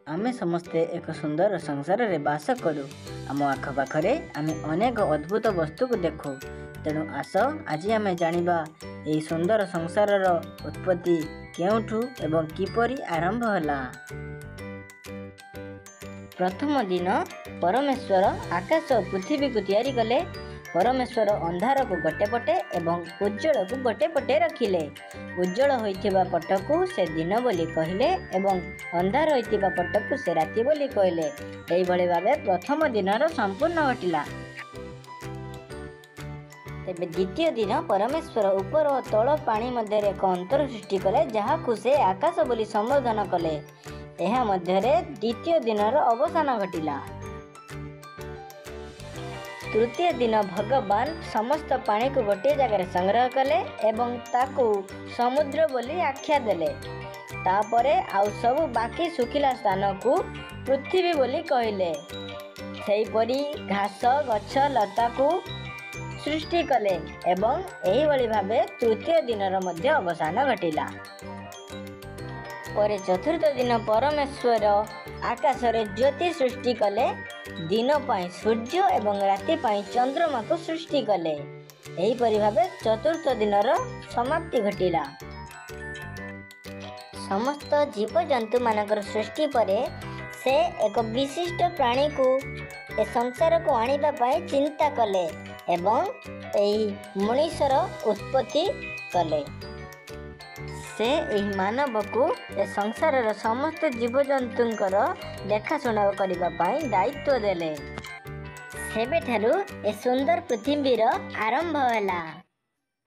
आमे समस्ते एक सुंदर संसार रे बास करूँ। आम आखपाखे आमे अनेक अद्भुत वस्तु को देखू। तेणु आस आज आमे जानिबा एई सुंदर संसार उत्पत्ति केउठु एवं किपरि आरंभ होला। प्रथम दिन परमेश्वर आकाश और पृथ्वी को तैयारी कले। परमेश्वर अंधार को गोटे पटे एवं उज्जवल को गोटे पटे रखिले। उज्जवल होइथिबा पटकू से दिन बोली कहले एवं अंधार होइथिबा पटकू से राति बोली कहले। एई भली भाबे प्रथम दिनर संपूर्ण घटिला। तेबे द्वितीय दिन परमेश्वर ऊपर और तल पानी मध्य एक अंतर सृष्टि कले, जहाकू से आकाश बोली संबोधन कले। एहा मध्यरे द्वितीय दिनर अवसान घटिला। तृतीय दिन भगवान समस्त पानी को गोटे जगह संग्रह कले एवं ताकू समुद्र बोली आख्या देले। तापरे आउ सब बाकी सुखिला स्थान को पृथ्वी बोली कहले। सेहीपरि घास गछ लता को सृष्टि कले एवं एही भली भाबे तृतीय दिनर मध्य अवसान घटिला। परे चतुर्थ दिन परमेश्वर आकाश रे ज्योति सृष्टि कले। दिन पाई सूर्य एवं राति पाई चंद्रमा को सृष्टि कले। एही परि भाबे चतुर्थ दिनर समाप्ति घटिला। समस्त जीव जंतु मानकर सृष्टि परे से एक विशिष्ट प्राणी को ए संसार को आनिबा पाई चिंता कले एवं एही मनुष्यर उत्पत्ति कले। से एही मानव को ए संसार समस्त जीवजंतुंकर देखाशुना करबा पाई दायित्व देले। सेबेठारु ए सुंदर पृथ्वीर आरंभ होला।